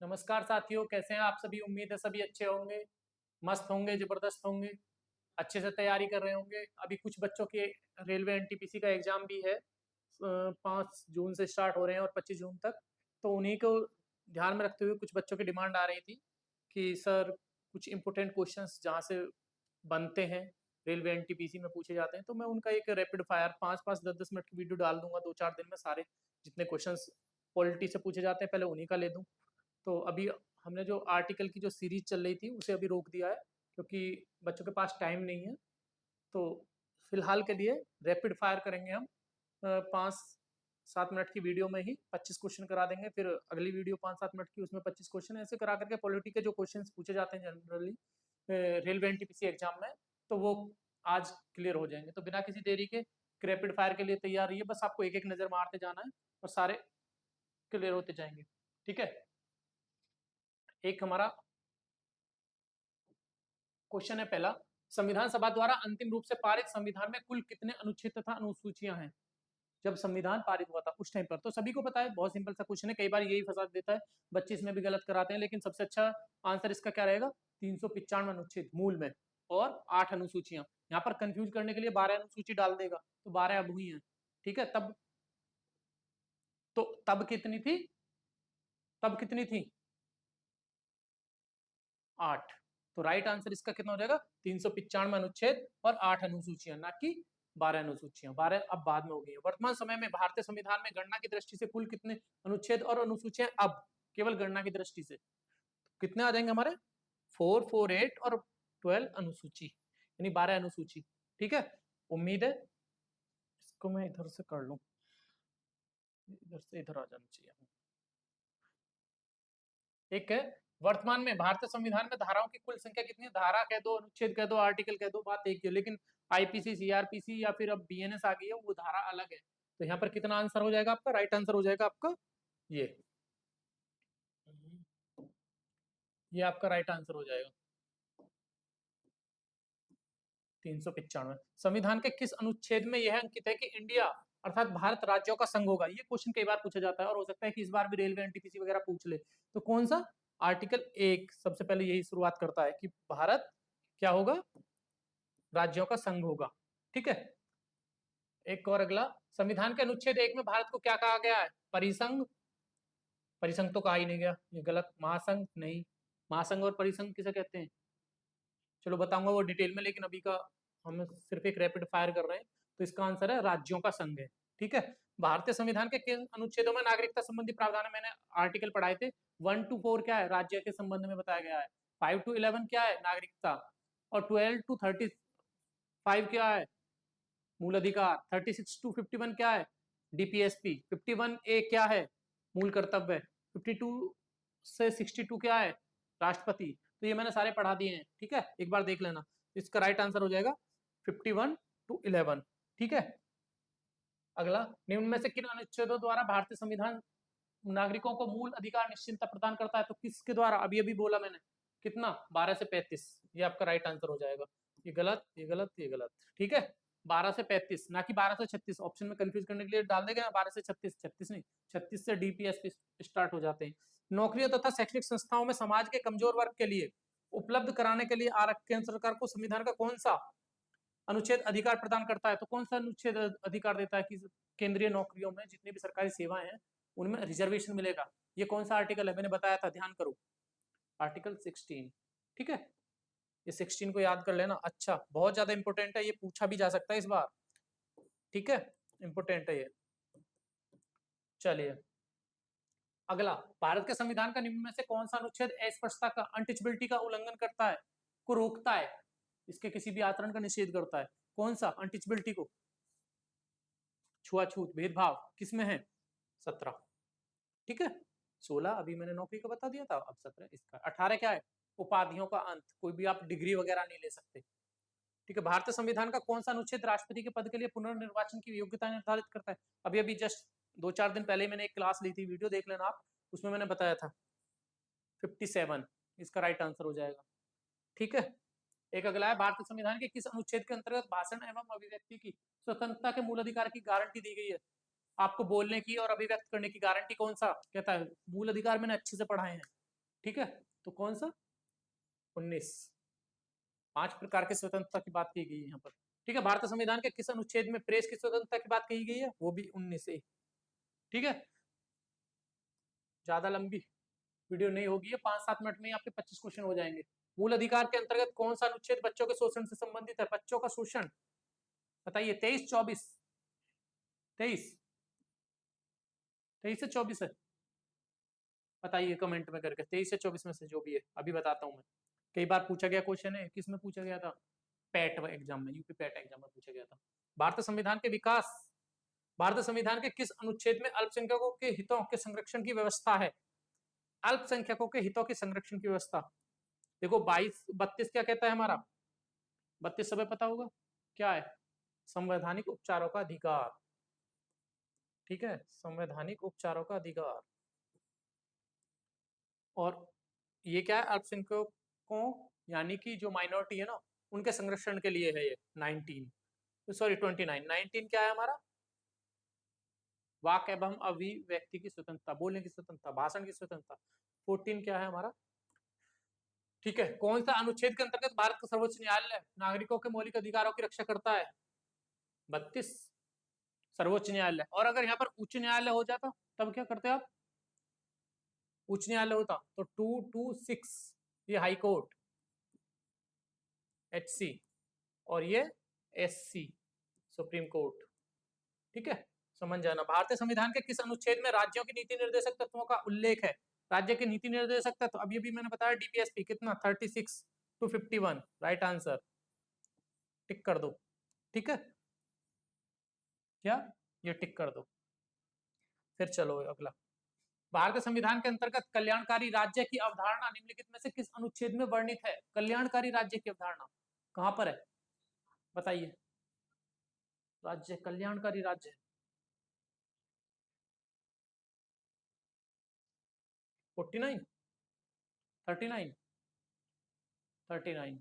नमस्कार साथियों, कैसे हैं आप सभी। उम्मीद है सभी अच्छे होंगे, मस्त होंगे, जबरदस्त होंगे, अच्छे से तैयारी कर रहे होंगे। अभी कुछ बच्चों के रेलवे एनटीपीसी का एग्जाम भी है, 5 जून से स्टार्ट हो रहे हैं और 25 जून तक। तो उन्हीं को ध्यान में रखते हुए कुछ बच्चों की डिमांड आ रही थी कि सर कुछ इंपॉर्टेंट क्वेश्चंस जहाँ से बनते हैं, रेलवे एनटीपीसी में पूछे जाते हैं, तो मैं उनका एक रैपिड फायर 5-5, 10-10 मिनट की वीडियो डाल दूंगा 2-4 दिन में। सारे जितने क्वेश्चंस पॉलिटी से पूछे जाते हैं पहले उन्हीं का ले दूं। तो अभी हमने जो आर्टिकल की जो सीरीज चल रही थी उसे अभी रोक दिया है, क्योंकि बच्चों के पास टाइम नहीं है। तो फिलहाल के लिए रैपिड फायर करेंगे हम, 5-7 मिनट की वीडियो में ही 25 क्वेश्चन करा देंगे। फिर अगली वीडियो 5-7 मिनट की, उसमें 25 क्वेश्चन, ऐसे करा करके पॉलिटी के जो क्वेश्चन पूछे जाते हैं जनरली रेलवे एनटीपीसी एग्जाम में, तो वो आज क्लियर हो जाएंगे। तो बिना किसी देरी के रैपिड फायर के लिए तैयार रहिए। बस आपको एक एक नजर मारते जाना है और सारे क्लियर होते जाएंगे, ठीक है। एक हमारा क्वेश्चन है पहला, संविधान सभा द्वारा अंतिम रूप से पारित संविधान में कुल कितने अनुच्छेद तथा अनुसूचियां हैं। जब संविधान पारित हुआ था उस टाइम पर, तो सभी को पता है, बहुत सिंपल सा क्वेश्चन है, कई बार यही फंसा देता है, बच्चे इसमें भी गलत कराते हैं। लेकिन सबसे अच्छा आंसर इसका क्या रहेगा, 395 अनुच्छेद मूल में और 8 अनुसूचियां। यहाँ पर कंफ्यूज करने के लिए 12 अनुसूची डाल देगा, तो 12 अब हुई है, ठीक है। तब कितनी थी, तब कितनी थी, 8। तो राइट आंसर इसका कितना हो जाएगा, 395 अनुच्छेद और 8 अनुसूचियां, ना कि 12 अनुसूचियां। 12 अब बाद में हो गई है। वर्तमान समय में भारतीय संविधान में गणना की दृष्टि से कुल कितने अनुच्छेद और अनुसूचियां, अब केवल गणना की दृष्टि से कितने आ जाएंगे हमारे, 4, 4, 8 और 12 अनुसूची, यानी 12 अनुसूची, ठीक है। उम्मीद है इसको मैं इधर से कर लूं, इधर से इधर आ जाना चाहिए। एक है, वर्तमान में भारतीय संविधान में धाराओं की कुल संख्या कितनी है। धारा कह दो, अनुच्छेद कह दो, आर्टिकल कह दो, बात एक ही है। लेकिन आईपीसी, सीआरपीसी या फिर अब बीएनएस आ गई है, वो धारा अलग है। तो यहाँ पर कितना आंसर हो जाएगा आपका, राइट आंसर हो जाएगा आपका ये आपका राइट आंसर हो जाएगा 395। संविधान के किस अनुच्छेद में यह अंकित है कि इंडिया अर्थात भारत राज्यों का संघ होगा। ये क्वेश्चन कई बार पूछा जाता है और हो सकता है कि इस बार भी रेलवे एनटीपीसी वगैरह पूछ ले। तो कौन सा, आर्टिकल 1 सबसे पहले यही शुरुआत करता है कि भारत क्या होगा, राज्यों का संघ होगा, ठीक है। एक और अगला, संविधान के अनुच्छेद 1 में भारत को क्या कहा गया है, परिसंघ। परिसंघ तो कहा ही नहीं गया, ये गलत। महासंघ नहीं, महासंघ और परिसंघ किसे कहते हैं, चलो बताऊंगा वो डिटेल में, लेकिन अभी का हम सिर्फ एक रैपिड फायर कर रहे हैं। तो इसका आंसर है राज्यों का संघ है, ठीक है। भारतीय संविधान के किन अनुच्छेदों में नागरिकता संबंधी प्रावधान है, मैंने आर्टिकल पढ़ाए थे। 1 to 4 क्या है, राज्य के संबंध में बताया गया है। 5 to 11 क्या है, नागरिकता। और 12 to 35 क्या है, मूल अधिकार। 36 to 51 क्या है, डीपीएसपी। 51A क्या है, मूल कर्तव्य। 52 से 62 क्या है, राष्ट्रपति। तो ये मैंने सारे पढ़ा दिए हैं, ठीक है, एक बार देख लेना। इसका राइट आंसर हो जाएगा 51 to 11, ठीक है। अगला, निम्न में से किन अनुच्छेदों द्वारा भारतीय संविधान नागरिकों को मूल अधिकार निश्चितता प्रदान करता है। तो किसके द्वारा, अभी अभी बोला मैंने, कितना, 12 से 35। ये आपका राइट आंसर हो जाएगा। ये गलत, ये गलत, ये गलत, ठीक है। 12 से 35, ना कि 12 से 36। ऑप्शन में कंफ्यूज करने के लिए डाल देगा 12 से 36, 36 नहीं, 36 से डीपीएसपी स्टार्ट हो जाते हैं। नौकरियों तथा शैक्षणिक संस्थाओं में समाज के कमजोर वर्ग के लिए उपलब्ध कराने के लिए केंद्र सरकार को संविधान का कौन सा अनुच्छेद अधिकार प्रदान करता है। तो कौन सा अनुच्छेद अधिकार देता है कि केंद्रीय नौकरियों में जितनी भी सरकारी सेवाएं हैं उनमें रिजर्वेशन मिलेगा। ये कौन सा आर्टिकल है, मैंने बताया था, ध्यान करो, आर्टिकल 16, ठीक है। ये 16 को याद कर लेना, अच्छा, बहुत ज्यादा इंपॉर्टेंट है, ये पूछा भी जा सकता है इस बार, ठीक है, इंपॉर्टेंट है ये। चलिए अगला, भारत के संविधान का निम्न में से कौन सा अनुच्छेद अस्पृश्यता का, अनटचबिलिटी का उल्लंघन करता है, को रोकता है, इसके किसी भी आचरण का निषेध करता है। कौन सा, अनटचबिलिटी को, छुआछूत, भेदभाव किसमें है, 17, ठीक है। 16 अभी मैंने नौकरी का बता दिया था, अब 17 इसका। 18 क्या है, उपाधियों का अंत, कोई भी आप डिग्री वगैरह नहीं ले सकते, ठीक है। भारतीय संविधान का कौन सा अनुच्छेद राष्ट्रपति के पद के लिए पुनर्निर्वाचन की योग्यता निर्धारित करता है। अभी अभी जस्ट 2-4 दिन पहले मैंने एक क्लास ली थी, वीडियो देख लेना आप, उसमें मैंने बताया था 57, इसका राइट आंसर हो जाएगा, ठीक है। एक अगला है, भारतीय संविधान के किस अनुच्छेद के अंतर्गत भाषण एवं अभिव्यक्ति की स्वतंत्रता के मूल अधिकार की गारंटी दी गई है। आपको बोलने की और अभिव्यक्त करने की गारंटी कौन सा कहता है, मूल अधिकार मैंने अच्छे से पढ़ाए हैं, ठीक है, तो कौन सा 19। 5 प्रकार के स्वतंत्रता की बात की गई है यहाँ पर। ठीक है, भारतीय संविधान के किस अनुच्छेद में प्रेस की स्वतंत्रता की बात कही गई है, वो भी 19 ए। ठीक है, ज्यादा लंबी वीडियो नहीं होगी, ये 5-7 मिनट में ही आपके 25 क्वेश्चन हो जाएंगे। मूल अधिकार के अंतर्गत कौन सा अनुच्छेद बच्चों के शोषण से संबंधित है? बच्चों का शोषण बताइए, 23, 24, 23, 23 से 24 है, बताइए कमेंट में करके, 23 से 24 में से जो भी है, अभी बताता हूँ मैं। कई बार पूछा गया क्वेश्चन है, किस में पूछा गया था, पैट एग्जाम में, यूपी पैट एग्जाम में पूछा गया था। भारतीय संविधान के विकास, भारतीय संविधान के किस अनुच्छेद में अल्पसंख्यकों के हितों के संरक्षण की व्यवस्था है? अल्पसंख्यकों के हितों के संरक्षण की व्यवस्था, देखो 32 क्या कहता है हमारा, 32 सब पता होगा क्या है, संवैधानिक उपचारों का अधिकार। ठीक है, संवैधानिक उपचारों का अधिकार। और ये क्या है, अल्पसंख्यकों यानी कि जो माइनॉरिटी है ना, उनके संरक्षण के लिए है ये 19, सॉरी 29। 19 क्या है हमारा, वाक एवं अभिव्यक्ति की स्वतंत्रता, बोलने की स्वतंत्रता, भाषण की स्वतंत्रता। 14 क्या है हमारा, ठीक है, कौन सा अनुच्छेद के अंतर्गत भारत का सर्वोच्च न्यायालय नागरिकों के मौलिक अधिकारों की रक्षा करता है? 32, सर्वोच्च न्यायालय। और अगर यहाँ पर उच्च न्यायालय हो जाता तब क्या करते आप, उच्च न्यायालय होता तो 226, ये हाई कोर्ट HC, और ये SC सुप्रीम कोर्ट। ठीक है, समझ जाना। भारतीय संविधान के किस अनुच्छेद में राज्यों की नीति निर्देशक तत्वों का उल्लेख है? राज्य के नीति निर्देशक तत्व, अभी अभी मैंने बताया DPSP कितना, 36 to 51, राइट आंसर, टिक कर दो। ठीक है, क्या ये टिक कर दो। फिर चलो अगला, भारतीय संविधान के अंतर्गत कल्याणकारी राज्य की अवधारणा निम्नलिखित में से किस अनुच्छेद में वर्णित है? कल्याणकारी राज्य की अवधारणा कहां पर है, बताइए। राज्य, कल्याणकारी राज्य 49, 39, 39,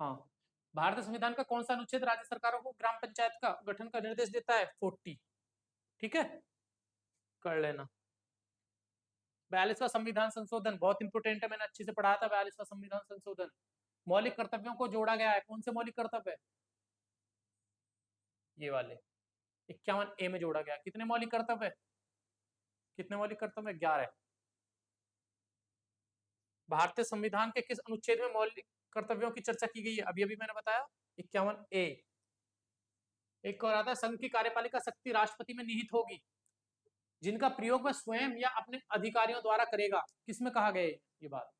हाँ। भारतीय संविधान का कौन सा अनुच्छेद राज्य सरकारों को ग्राम पंचायत का गठन का निर्देश देता है? 40। ठीक है, कर लेना। 42वां संविधान संशोधन बहुत इंपोर्टेंट है, मैंने अच्छे से पढ़ाया था। 42वां संविधान संशोधन, मौलिक कर्तव्यों को जोड़ा गया है। कौन से मौलिक कर्तव्य? ये वाले 51A में जोड़ा गया। कितने मौलिक कर्तव्य, कितने मौलिक कर्तव्य, 11। भारतीय संविधान के किस अनुच्छेद में मौलिक कर्तव्यों की चर्चा की गई है? अभी अभी मैंने बताया 51A। एक और आता है, संघ की कार्यपालिका शक्ति राष्ट्रपति में निहित होगी, जिनका प्रयोग वह स्वयं या अपने अधिकारियों द्वारा करेगा। किसमें कहा गया ये बात,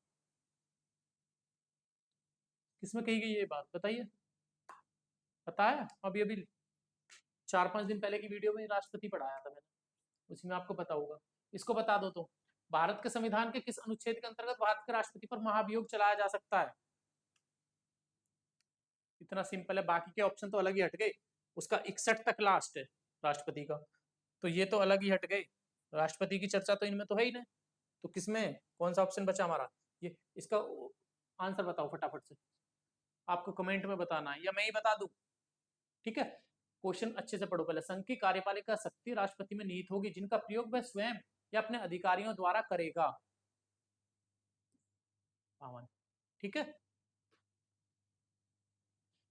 किसमें कही गई ये बात, बताइए। पता है, अभी अभी 4-5 दिन पहले की वीडियो में राष्ट्रपति पढ़ाया था मैंने, उसी में आपको पता होगा। इसको बता दो तो, भारत के संविधान के किस अनुच्छेद के अंतर्गत भारत के राष्ट्रपति पर महाभियोग चलाया जा सकता है? इतना सिंपल है, बाकी के ऑप्शन तो अलग ही हट गए। उसका 61 तक लास्ट है राष्ट्रपति का, तो ये तो अलग ही हट गए। राष्ट्रपति की चर्चा तो इनमें तो है ही नहीं, तो किसमें कौन सा ऑप्शन बचा हमारा? ये, इसका आंसर बताओ फटाफट से, आपको कमेंट में बताना है या मैं ही बता दूं। ठीक है, क्वेश्चन अच्छे से पढ़ो पहले। संघ की कार्यपालिका शक्ति राष्ट्रपति में निहित होगी, जिनका प्रयोग वह स्वयं या अपने अधिकारियों द्वारा करेगा। ठीक है,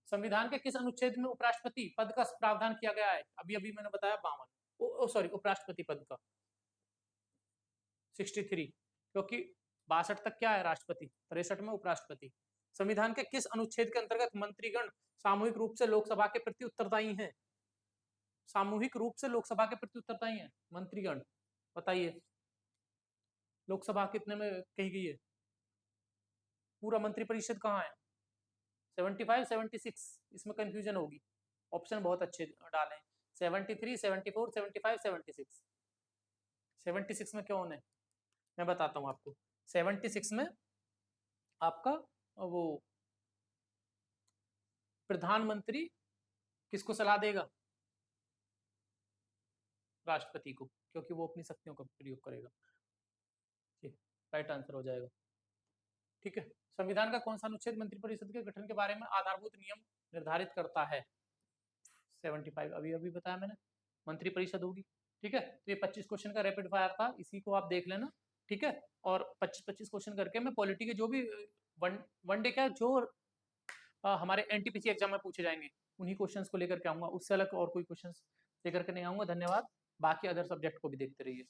संविधान के किस अनुच्छेद में उपराष्ट्रपति पद का प्रावधान किया गया है? अभी अभी मैंने बताया 52, सॉरी उपराष्ट्रपति पद का 63, क्योंकि 62 तक क्या है राष्ट्रपति, 63 में उपराष्ट्रपति। संविधान के किस अनुच्छेद के अंतर्गत मंत्रीगण सामूहिक रूप से लोकसभा के प्रति उत्तरदायी हैं? सामूहिक रूप से लोकसभा के प्रति उत्तरदायी हैं मंत्रीगण, बताइए। लोकसभा कितने में कही गई है? पूरा मंत्रिपरिषद कहाँ है? 75, 76, इसमें कंफ्यूजन होगी। ऑप्शन बहुत अच्छे डाले, 73, 74, 75, 76। 76 में कौन है, मैं बताता हूँ आपको। 76 में आपका वो प्रधानमंत्री किसको सलाह देगा? राष्ट्रपति को, क्योंकि वो अपनी शक्तियों का प्रयोग करेगा। ठीक, राइट आंसर हो जाएगा। ठीक है, संविधान का कौन सा अनुच्छेद मंत्रिपरिषद के गठन के बारे में आधारभूत नियम निर्धारित करता है? 75, अभी अभी बताया मैंने, मंत्रिपरिषद होगी। ठीक है, तो ये 25 क्वेश्चन का रैपिड फायर था, इसी को आप देख लेना। ठीक है। और 25-25 क्वेश्चन करके मैं पॉलिटी के जो भी वन डे क्या जो हमारे एनटीपीसी एग्जाम में पूछे जाएंगे उन्हीं क्वेश्चंस को लेकर के आऊंगा, उससे अलग और कोई क्वेश्चंस लेकर के नहीं आऊंगा। धन्यवाद। बाकी अदर सब्जेक्ट को भी देखते रहिए।